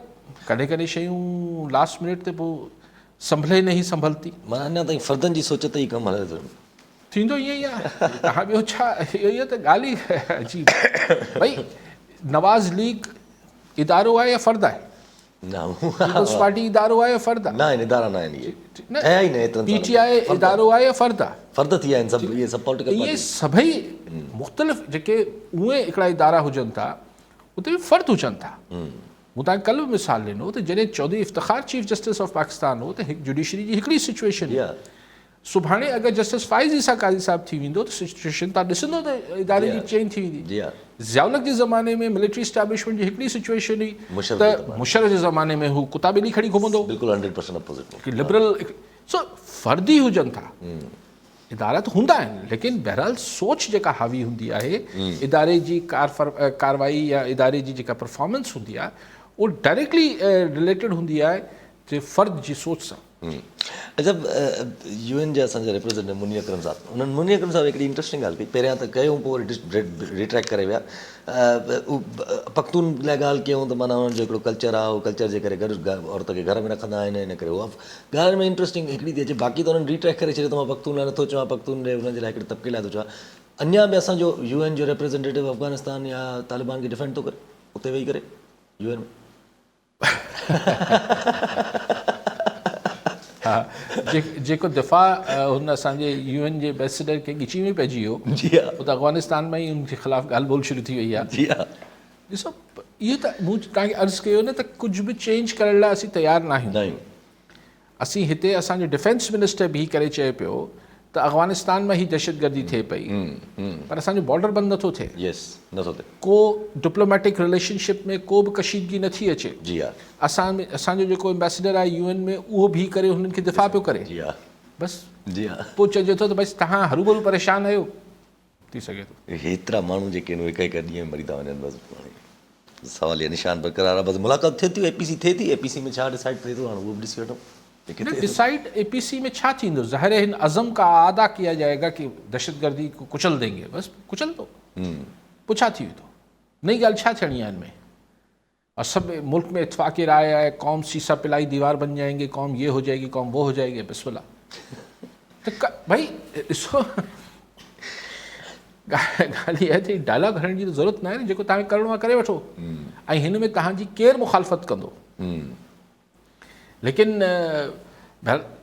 कॾहिं कॾहिं शयूं लास्ट मिनट ते पोइ संभले नहीं संभलती। माना अञा ताईं फ़र्दनि जी सोच ते ई कमु हले थो। थींदो ईअं ई आहे। तव्हां ॿियो छा, इहो त ॻाल्हि ई अजीब। भई नवाज़ लीग इदारो आहे या फ़र्द आहे? पीपल्स पार्टी इदारो आहे या फ़र्द आहे? न आहिनि, इदारा न आहिनि इहे। PTI इदारो आहे या फ़र्द आहे? फ़र्द थी विया आहिनि सभु, इहे सभु पॉलिटिकल इहे सभई मुख़्तलिफ़ जेके उहे हिकिड़ा इदारा हुजनि था उते बि फ़र्द हुजनि था। मूं तव्हांखे कल्ह बि मिसाल ॾिनो त जॾहिं Chaudhry Iftikhar chief justice of Pakistan हो त हिकु जुडिशरी जी हिकिड़ी सिचुएशन, सुभाणे अगरि जस्टिस फ़ाइज़ ईसा काज़ी साहिबु थी वेंदो त सिचुएशन तव्हां ॾिसंदो त इदारे जी चेंज थी वेंदी। ज़ियाउल जे ज़माने में मिलिट्री इस्टेब्लिशमेंट जी हिकिड़ी सिचुएशन हुई त मुशर्रफ जे ज़माने में हू कुता ॿिली खणी घुमंदो, बिल्कुलु 100% अपोज़िट लिबरल। सो फ़र्दी हुजनि था, इदारा त हूंदा आहिनि, लेकिन बहरहाल सोच जेका हावी हूंदी आहे इदारे जी कारवाई या इदारे जी जेका परफॉर्मेंस हूंदी आहे उहो डायरेक्टली रिलेटेड हूंदी आहे जे फ़र्द जी सोच सां। अच्छा, UN जा असांजा रिप्रेज़ेंटेटिव मुनी अकरम साहिबु, उन्हनि मुनी अकरम साहिबु हिकिड़ी इंट्रस्टिंग ॻाल्हि कई। पहिरियां त कयूं, पोइ रिट्रैक करे विया। पख्तून लाइ ॻाल्हि कयूं त माना हुननि जो हिकिड़ो कल्चर आहे, उहो कल्चर जे करे गॾु औरत खे घर में रखंदा आहिनि, इन करे उहा ॻाल्हि में इंट्रस्टिंग हिकिड़ी थी अचे। बाक़ी त हुननि रिट्रैक करे छॾियो त मां पख्तून लाइ नथो चवां, पख्तून ॾे हुननि जे लाइ हिकिड़े तबिके लाइ थो चवां। अञा बि असांजो UN जो रिप्रेज़ेंटेटिव अफ़गानिस्तान या तालिबान खे डिफेंड थो करे उते वेही करे UN में। हा, जेको दिफ़ा हुन असांजे UN जे एम्बेसडर खे ॻिची में पइजी वियो, उहो त अफ़गानिस्तान में ई उनजे ख़िलाफ़ु ॻाल्हि ॿोल शुरू थी वई आहे। ॾिसो, इहो त मूं तव्हांखे अर्ज़ु कयो न त कुझु बि चेंज करण लाइ असीं तयारु न आहियूं। असीं हिते असांजो डिफेंस मिनिस्टर बीह करे चए पियो त अफ़गानिस्तान में ई दहशतगर्दी थिए पई, पर असांजो बॉर्डर बंदि नथो थिए, नथो थिए, को डिप्लोमेटिक रिलेशनशिप में को बि कशीदगी नथी अचे। असांजो जेको एम्बेसडर आहे UN में उहो बीह करे हुननि खे दिफ़ा पियो करे। बसि पोइ चइजे थो त बसि तव्हां हरूभरू परेशान आहियो, थी सघे थो हेतिरा माण्हू जेके आहिनि हिकु हिकु ॾींहं मरी था वञनि। बसि सवाल इहे निशान बरक़रार आहे। बसि मुलाक़ात थिए थी, APC थिए थी, APC में छा डिसाइड थिए थो हाणे उहो बि ॾिसी वठूं। डिसाइड APC में छा थींदो? ज़ाहिर है अज़म का आदा किया जाएगा कि दहशतगर्दी को कुचल देंगे, बस कुचल दो। पुछा थी तो नई ॻाल्हि छा थियणी आहे इनमें? और सब मुल्क में इत्फाक़ राय है, कौम सीसा पिलाई दीवार बन जाएंगे, कौम ये हो जाएगी, कौम वो हो जाएगी, बिस्मिल्लाह। तो भाई ॾिसो, ॻाल्हि इहा आहे डायलॉग हणण जी ज़रूरत न आहे न, जेको तव्हांखे करिणो आहे करे वठो, ऐं हिन में तव्हांजी केरु मुखालफ़त कंदो। लेकिन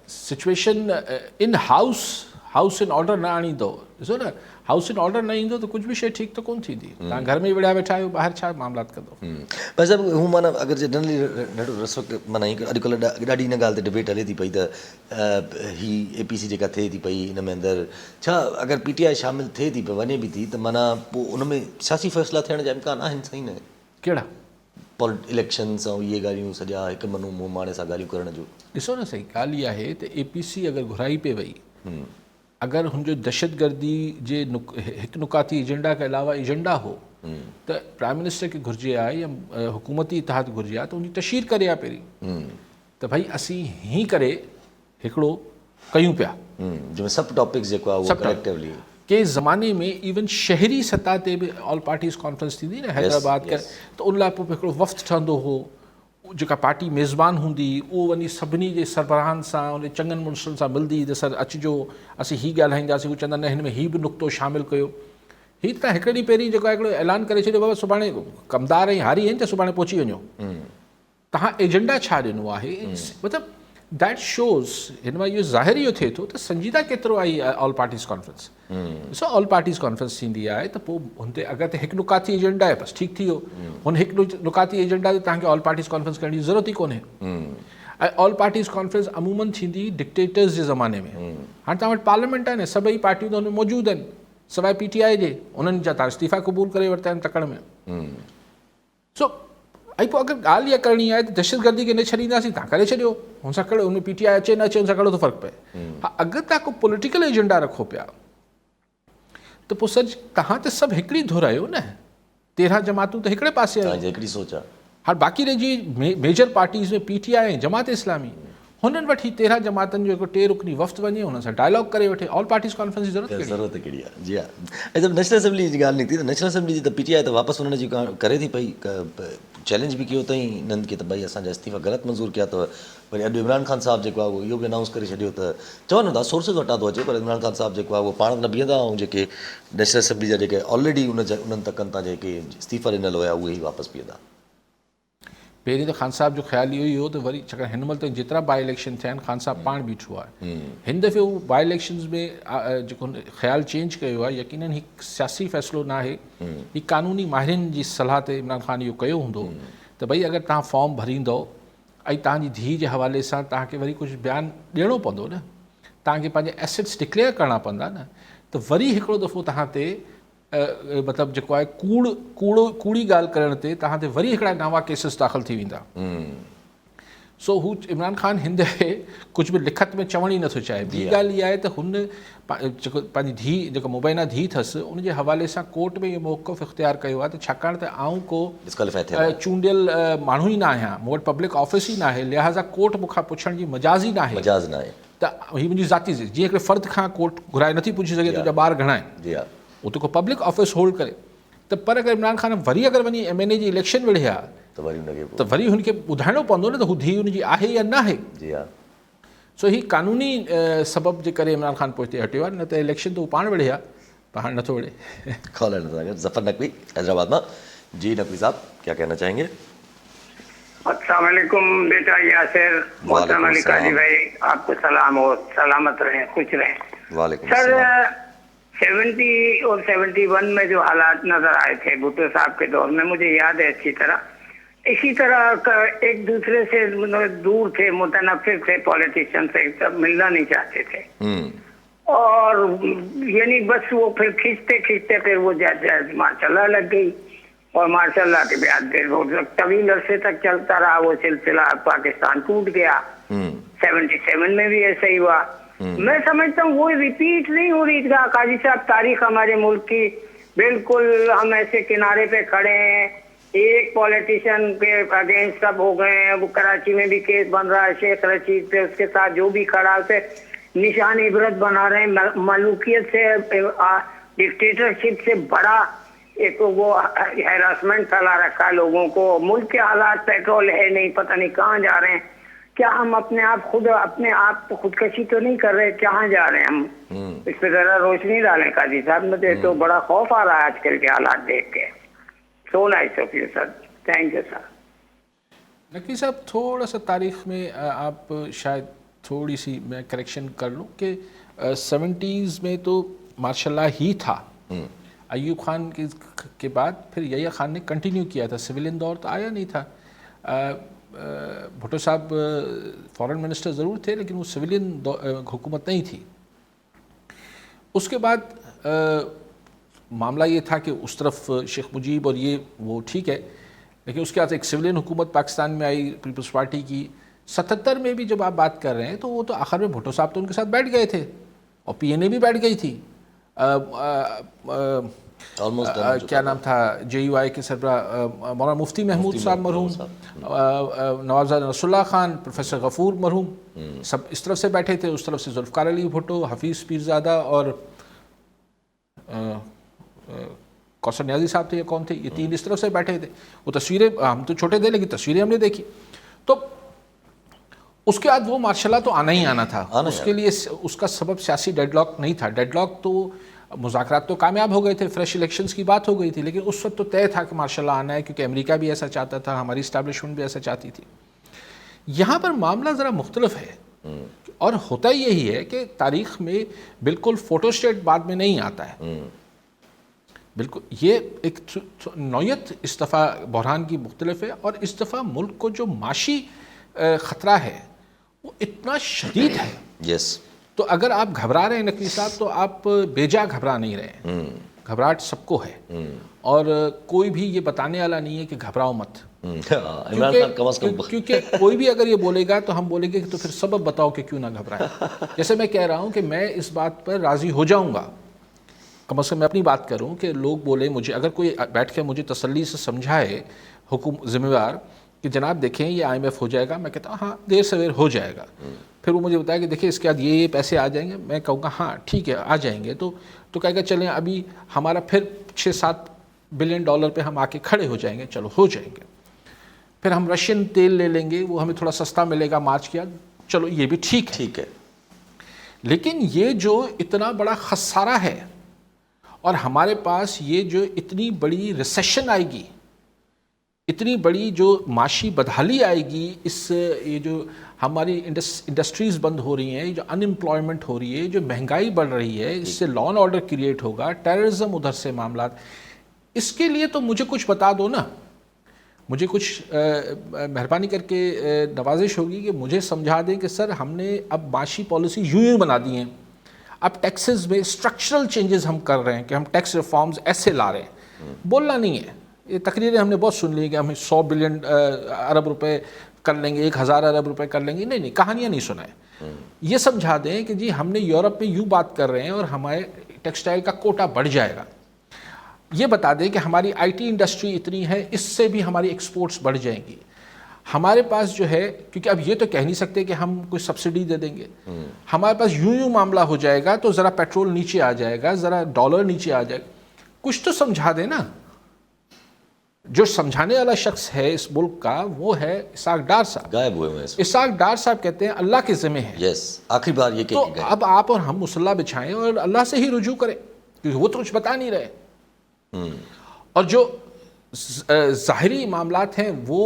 situation in house in order न आणींदो, ॾिसो न, हाउस इन ऑर्डर न ईंदो त कुझु बि शइ ठीकु त कोन थींदी। तव्हां घर में विड़िया वेठा आहियो, ॿाहिरि छा मामलात कंदो? बसि हू माना अगरि जनरली ॾाढो रस वक़्तु माना अॼुकल्ह ॾाढी हिन ॻाल्हि ते डिबेट हले थी पई त ही APC जेका थिए थी पई हिन में अंदरि छा अगरि PTI शामिलु थिए थी वञे बि थी त माना पोइ उन में सियासी फ़ैसिला थियण जा इम्कान आहिनि? सही न? कहिड़ा इलेक्शन्स ऐं इहे ॻाल्हियूं सॼा हिकु मनु मुंहुं माणे सां ॻाल्हियूं करण जो? ॾिसो न, सही ॻाल्हि इहा आहे त APC अगरि घुराई पे वई, अगरि हुनजो दहशतगर्दी जे हिकु नुकाती एजेंडा के अलावा एजेंडा हो त प्राइम मिनिस्टर खे घुरिजे आहे या हुकूमती इतिहाद घुरिजे आहे त उनजी तशहीर करे आहे पहिरीं त भई असीं हीअं करे हिकिड़ो कयूं पिया, जंहिंमें सब टॉपिक्स जेको आहे उहो कलेक्टिवली के ज़माने में इवन शहरी सतह ते बि ऑल पार्टीज़ कॉन्फ्रेंस थींदी न हैदराबाद कर, त उन लाइ पोइ हिकिड़ो वफ़्त ठहंदो हो, जेका पार्टी मेज़बान हूंदी उहो वञी सभिनी जे सरबराहनि सां उन चङनि मुड़ुसनि सां मिलंदी त सर अचिजो असीं हीअ ॻाल्हाईंदासीं, उहे चवंदा न हिन में हीअ बि नुक़्तो शामिलु कयो। हीअ त हिकु ॾींहुं पहिरीं जेको आहे हिकिड़ो ऐलान करे छॾियो, बाबा सुभाणे कमदार ऐं हारी आहिनि त सुभाणे पहुची वञो, तव्हां एजेंडा छा ॾिनो आहे? मतिलबु दैट शोज़ हिन मां इहो ज़ाहिर इहो थिए थो त संजीदा केतिरो आई ऑल पार्टीज़ कॉन्फ्रेंस। ॾिसो, ऑल पार्टीज़ कॉन्फ्रेंस थींदी आहे त पोइ हुन ते अगरि त हिकु नुकाती एजेंडा आहे बसि ठीकु थी वियो, हुन हिकु नुकाती एजेंडा ते तव्हांखे ऑल पार्टीज़ कॉन्फ्रेंस करण जी ज़रूरत ई कोन्हे। ऐं ऑल पार्टीज़ कॉन्फ्रेंस अमूमन थींदी डिक्टेटर्स जे ज़माने में। हाणे तव्हां वटि पार्लियामेंट आहे न, सभई पार्टियूं त हुन में मौजूदु आहिनि सवाइ PTI जे, उन्हनि जा तव्हां इस्तीफ़ा क़बूल करे वरिता आहिनि तकड़ में। सो ऐं पोइ अगरि ॻाल्हि इहा करणी आहे त दहशतगर्दी खे न छॾींदासीं, तव्हां करे छॾियो, हुन सां कहिड़ो हुन PTI अचे न अचे हुन सां कहिड़ो थो फ़र्क़ु पए। हा, अगरि तव्हां को पॉलिटिकल एजेंडा रखो पिया त पोइ सच तव्हां त सभु हिकिड़ी धुर आहियो न, 13 जमातूं त हिकिड़े पासे आहिनि। तव्हांजी हिकिड़ी सोच आहे। हाणे बाक़ी रहिजी मेजर पार्टीज़ में PTI ऐं जमात इस्लामी, हुननि वटि 13 जमातनि जो हिकु 3 रुकनी वफ़्त वञे, हुन सां डायलॉग करे वठे। ऑल पार्टीज़ कॉन्फ्रेंस जी ज़रूरत कहिड़ी आहे? जी हा। ऐं जब नेशनल असेंबली जी ॻाल्हि निकिती त नेशनल असेंबली जी त PTI त वापसि हुननि जी करे थी पई, चैलेंज बि कयो अथई हिननि खे त भई असांजा इस्तीफ़ा ग़लति मंज़ूर कया अथव। वरी अॼु इमरान ख़ान साहिबु जेको आहे उहो इहो बि अनाउंस करे छॾियो त चवनि था सोर्सिस वटां थो अचे, पर इमरान ख़ान साहिबु जेको आहे उहो पाण न बीहंदा, ऐं जेके नेशनल असेंबली जा जेके ऑलरेडी उन्हनि तकनि तां जेके इस्तीफ़ा ॾिनल हुया उहे ई वापसि बीहंदा। पहिरीं त ख़ान साहिब जो ख़्यालु इहो ई हो त वरी छाकाणि हिन महिल ताईं जेतिरा बाई इलेक्शन थिया आहिनि ख़ान साहिबु पाण बीठो आहे। हिन दफ़े उहो बाई इलेक्शन्स में जेको ख़्यालु चेंज कयो आहे, यकीनन हिकु सियासी फ़ैसिलो न आहे, ही कानूनी माहिरनि जी सलाह ते इमरान ख़ान इहो कयो हूंदो त भई अगरि तव्हां फॉर्म भरींदव ऐं तव्हांजी धीउ जे हवाले सां तव्हांखे वरी कुझु बयानु ॾियणो पवंदो न, तव्हांखे पंहिंजे एसेट्स डिक्लेयर करणा पवंदा न, त वरी हिकिड़ो दफ़ो तव्हां ते मतिलबु जेको आहे कूड़ी ॻाल्हि करण ते तव्हां ते वरी हिकिड़ा नवां केसिस दाख़िल थी वेंदा। सो हू इमरान ख़ान हिन दफ़े कुझु बि लिखत में चवण ई नथो चाहे। ॿी ॻाल्हि इहा आहे त हुन जेको पंहिंजी धीउ जेको मुबैना धीउ अथसि उनजे हवाले सां कोर्ट में इहो मौक़िफ़ इख़्तियार कयो आहे त छाकाणि त आऊं को चूंडियल माण्हू ई न आहियां, मूं वटि पब्लिक ऑफिस ई न आहे, लिहाज़ा कोर्ट मूंखां पुछण जी मजाज़ ई न आहे। त हीअ मुंहिंजी ज़ाती जीअं हिकिड़े फ़र्द खां कोर्ट घुराए नथी पुछी सघे तुंहिंजा ॿार घणा आहिनि, उहो त को पब्लिक ऑफिस होल्ड करे। त पर अगरि इमरान ख़ान वरी अगरि वञी MNA जी इलेक्शन विढ़े हा त वरी हुनखे ॿुधाइणो पवंदो न त हू धीउ हुनजी आहे या न आहे। सो ही कानूनी सबब जे करे इमरान ख़ान पोइ हिते हटियो आहे, न त इलेक्शन त हू पाण विढ़े हा, पर हाणे नथो विढ़े। ज़फ़र नक़वी हैदराबाद मां। जी नक़वी साहब क्या कहना चाहेंगे? अस्सलाम वालेकुम बेटा यासिर, मोहतरम अली काजी भाई, आपको सलाम हो, सलामत रहें, खुश रहें। सर 70 और 71 में जो हालात नजर आए थे भुट्टो साहब के दौर में, मुझे याद है अच्छी तरह, इसी तरह एक दूसरे से दूर थे, मुतनफ़िर थे, पॉलिटिशियन से सब मिलना नहीं चाहते थे, और यानी बस वो फिर खींचते खींचते फिर वो माशाल्लाह लग गई, और माशाल्लाह के बाद तवील अरसे तक चलता रहा वो सिलसिला, पाकिस्तान टूट गया। 77 में भी ऐसा ही हुआ। मैं समझता हूँ वो रिपीट नहीं हो रही काजी साहब, तारीख हमारे मुल्क की बिल्कुल हम ऐसे किनारे पे खड़े हैं, एक पॉलिटिशियन के अगेंस्ट सब हो गए हैं, वो कराची में भी केस बन रहा है शेख रशीद पे, उसके साथ जो भी खड़ा उसे निशान इबरत बना रहे हैं। मलूकियत से डिक्टेटरशिप से बड़ा एक वो हैरासमेंट फैला रखा है लोगों को, मुल्क के हालात पेट्रोल है नहीं, पता नहीं कहाँ जा रहे हैं, क्या हम अपने आप खुदकशी तो नहीं कर रहे, कहाँ जा रहे हैं हम? इस पर जरा रोशनी डालें काजी साहब, मुझे तो बड़ा खौफ आ रहा है आजकल के हालात देख के। So nice of you sir, thank you sir. Naqvi साहब थोड़ा सा तारीख में आप शायद थोड़ी सी मैं करेक्शन कर लूँ कि 70s में तो माशाल्लाह ही था, अयूब खान के बाद फिर यहिया खान ने कंटिन्यू किया था, सिविलियन दौर तो आया नहीं था। भुट्टो साहब फॉरेन मिनिस्टर ज़रूर थे लेकिन वो सिविलियन हुकूमत नहीं थी। उसके बाद मामला ये था कि उस तरफ शेख मुजीब और ये वो ठीक है, लेकिन उसके बाद एक सिविलियन हुकूमत पाकिस्तान में आई पीपल्स पार्टी की। 77 में भी जब आप बात कर रहे हैं तो वो तो आखिर में भुट्टो साहब तो उनके साथ बैठ गए थे और PNA भी बैठ गई थी। क्या नाम था JUI के सरबरा मौलाना मुफ्ती महमूद साहब मरहूम, नवाज़ रसुल्ला खान, प्रोफेसर गफूर मरहूम, सब इस तरफ से बैठे थे, उस तरफ से जुल्फ़कार अली भुट्टो, हफीज़ पीरज़ादा और कौसर न्याजी साहब थे या कौन थे, ये तीन इस तरफ से बैठे थे। वो तस्वीरें हम तो छोटे थे लेकिन तस्वीरें हमने देखी। तो उसके बाद वो मार्शल तो आना ही आना था, उसके लिए उसका सबब सियासी डेडलॉक नहीं था। डेडलॉक तो मुज़ाकरात तो कामयाब हो गए थे, फ्रेश इलेक्शंस की बात हो गई थी, लेकिन उस वक्त तो तय था कि मार्शल आना है, क्योंकि अमेरिका भी ऐसा चाहता था, हमारी इस्टेब्लिशमेंट भी ऐसा चाहती थी। यहाँ पर मामला ज़रा मुख्तलिफ है और होता यही है कि तारीख़ में बिल्कुल फ़ोटोस्टेट बाद में नहीं आता है। बिल्कुल ये एक नौयत इस दफ़ा बहरान की मुख्तलिफ है, और इस दफ़ा मुल्क को जो माशी ख़तरा है वो इतना शदीद है। यस, तो अगर आप घबरा रहे हैं नकवी साहब तो आप बेजा घबरा नहीं रहे हैं, घबराहट सबको है, और कोई भी ये बताने वाला नहीं है कि घबराओ मत। क्योंकि कोई भी अगर ये बोलेगा तो हम बोलेंगे कि तो फिर सबब बताओ कि क्यों ना घबराएं। जैसे मैं कह रहा हूँ कि मैं इस बात पर राज़ी हो जाऊँगा कम से कम मैं अपनी बात करूं कि लोग बोले मुझे, अगर कोई बैठ के मुझे तसल्ली से समझाए ज़िम्मेवार कि जनाब देखें ये IMF हो जाएगा, मैं कहता हूँ हाँ देर सवेर हो जाएगा। फिर वो मुझे बताया कि देखिए इसके बाद ये पैसे आ जाएंगे, मैं कहूँगा हाँ ठीक है आ जाएंगे, तो कहेगा चलें अभी हमारा फिर 6-7 बिलियन डॉलर पे हम आके खड़े हो जाएंगे, चलो हो जाएंगे। फिर हम रशियन तेल ले लेंगे, वो हमें थोड़ा सस्ता मिलेगा मार्च के बाद, चलो ये भी ठीक है। लेकिन ये जो इतना बड़ा खसारा है और हमारे पास ये जो इतनी बड़ी रिसेशन आएगी, इतनी बड़ी जो माशी बदहाली आएगी, इस ये जो हमारी इंडस्ट्रीज़ बंद हो रही हैं, जो अनएम्प्लॉयमेंट हो रही है, जो महंगाई बढ़ रही है, इससे लॉ एंड ऑर्डर क्रिएट होगा, टेररिज्म उधर से मामला, इसके लिए तो मुझे कुछ बता दो ना, मुझे कुछ मेहरबानी करके नवाजिश होगी कि मुझे समझा दें कि सर हमने अब माशी पॉलिसी यूं बना दी हैं, अब टैक्सेस में स्ट्रक्चरल चेंजेस हम कर रहे हैं कि हम टैक्स रिफॉर्म्स ऐसे ला रहे हैं। बोलना नहीं है, ये तकरीरें हमने बहुत सुन ली कि हम 100 बिलियन अरब रुपए कर लेंगे, 1000 अरब रुपए कर लेंगे, नहीं कहानियाँ नहीं सुनाए। ये समझा दें कि जी हमने यूरोप में यूँ बात कर रहे हैं और हमारे टेक्सटाइल का कोटा बढ़ जाएगा। ये बता दें कि हमारी IT इंडस्ट्री इतनी है, इससे भी हमारी एक्सपोर्ट्स बढ़ जाएंगी। हमारे पास जो है, क्योंकि अब ये तो कह नहीं सकते कि हम कोई सब्सिडी दे देंगे, हमारे पास यूं मामला हो जाएगा तो ज़रा पेट्रोल नीचे आ जाएगा, ज़रा डॉलर नीचे आ जाएगा, कुछ तो समझा देना। जो समझाने वाला शख्स है इस मुल्क का वो है इसाक डार साहब, गायब हुए हैं। इसाक डार साहब कहते हैं अल्लाह के ज़िम्मे है। यस, आखिरी बार ये तो अब आप और हम मुसल्ला बिछाएं और अल्लाह से ही रुजू करें, क्योंकि वो तो कुछ बता नहीं रहे। और जो ज़ाहिरी मामलात हैं वो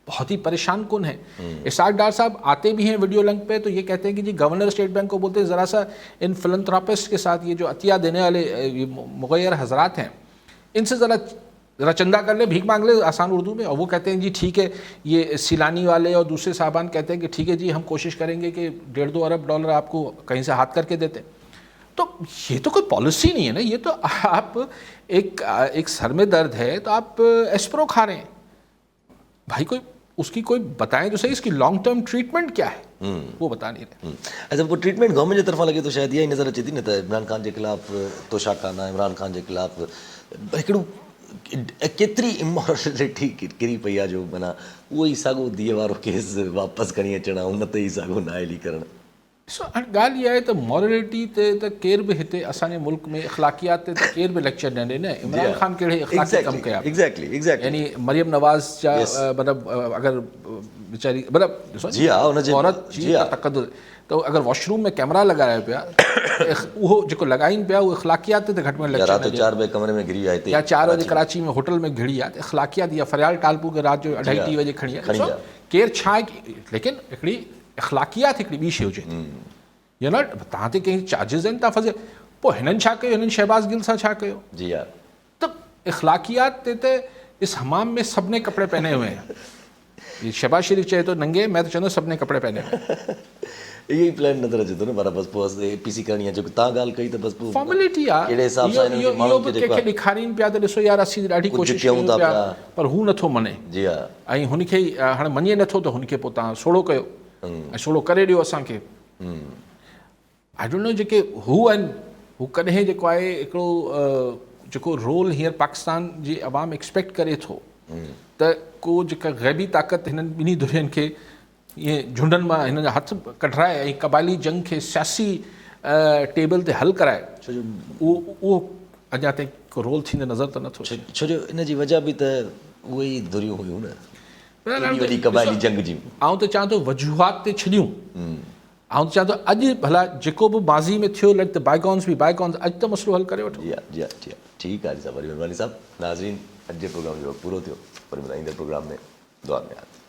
बहुत ही परेशान कुन है। इसाक डार साहब आते भी हैं वीडियो लिंक पे, तो ये कहते हैं कि जी गवर्नर स्टेट बैंक को बोलते हैं ज़रा सा इन फिलंथ्रोपिस्ट के साथ, ये जो अतिया देने वाले मुगैर हजरात हैं, इनसे ज़रा चंदा कर ले, भीख मांग ले आसान उर्दू में। और वो कहते हैं जी ठीक है, ये सिलानी वाले और दूसरे साहबान कहते हैं कि ठीक है जी हम कोशिश करेंगे कि 1.5-2 अरब डॉलर आपको कहीं से हाथ करके देते। तो ये तो कोई पॉलिसी नहीं है ना, ये तो आप एक सर में दर्द है तो आप एस्प्रो खा रहे हैं भाई, कोई उसकी कोई बताएं तो सही, इसकी लॉन्ग टर्म ट्रीटमेंट क्या है वो बता नहीं रहे। अच्छा, वो ट्रीटमेंट गवर्नमेंट की तरफा लगे तो शायद यही नज़र अचे थी न त इमरान खान के खिलाफ़ तोशाखाना, इमरान खान के खिलाफ़ हिकिड़ो केतिरी इमोरलिटी किरी पई आहे, जो माना उहो ई साॻियो धीअ वारो केस वापसि खणी अचणु, उन ते ई साॻियो नाइली करणु। ॾिसो हाणे ॻाल्हि इहा आहे त मॉरलिटी ते त केर बि हिते असांजे मुल्क में इख़लाक़ियात ते त केर बि लेक्चर न ॾे न। इमरान खान कहिड़े इख़लाक़ी कमु कया, एग्ज़ैक्टली यानी मरियम नवाज़ जा मतिलबु अगरि वीचारी मतिलबु जी हा, हुनजे औरत जी तक़दुर, तो अगरि वॉशरूम में कैमरा लॻाया पिया, उहो जेको लॻाइनि पिया उहो इख़लाक़ियात ते घटि में या राति 4 बजे कमरे में घिरी आहे, या 4 बजे कराची में होटल में घिड़ी आहे, त इख़लाक़ियात या फरियाल टालपू के राति जो 2:30 बजे खणी आहे। केरु छा आहे, लेकिन हिकिड़ी इख़लाक़ियात हिकिड़ी ॿी शइ हुजे, या न तव्हां ते कंहिं चार्जिस आहिनि, तव्हां फसे पोइ हिननि छा कयो, हिननि शहबाज़ गिल सां छा कयो। जी हा, त इख़लाक़ियात ते त इस हमाम में सबने कपड़े पहने हुए हैं, ये शहबाज शरीफ चए तो नंगे, मैं तो चवंदो सबने कपड़े पहने हुए। यही प्लान नज़र अचे थो न, पर बसि APC करणी आहे, जेको तव्हां ॻाल्हि कई त बसि फॉर्मेलिटी आहे, कहिड़े हिसाब सां इहो बि कंहिंखे ॾेखारीनि पिया त ॾिसो यार असीं ॾाढी कोशिशि कयूं पिया, पर हू नथो मने। जी हा, ऐं हुनखे हाणे मञे नथो त हुनखे पोइ तव्हां सोड़ो कयो ऐं सोड़ो करे ॾियो असांखे। आई डोंट नो जेके हू आहिनि, हू कॾहिं जेको आहे हिकिड़ो जेको रोल हींअर पाकिस्तान जी अवाम एक्सपेक्ट करे थो त को जेका ग़ैबी ताक़त हिननि ॿिन्ही धुरियुनि खे ईअं झुंडनि मां हिननि जा हथ कढाए ऐं क़बाइली जंग खे सियासी टेबल ते हल कराए, उहो अञा ताईं को रोल थींदो नज़र त नथो अचे। छो जो इन जी वजह बि त उहे ई धुरियूं हुयूं न, वॾी क़बाइली जंग जी। आउं त चाहियां थो वजूहात ते छॾियूं, आउं त चाहियां थो अॼु भला जेको बि माज़ी में थियो, let the bygones be bygones, अॼु त मसइलो हल करे वठो। जी हा, जी हा, जी हा, ठीकु आहे जी साहब, वरी महिरबानी साहब। नाज़रीन, अॼु जो प्रोग्राम जो पूरो थियो, वरी ईंदड़ प्रोग्राम में दुआ में यादि।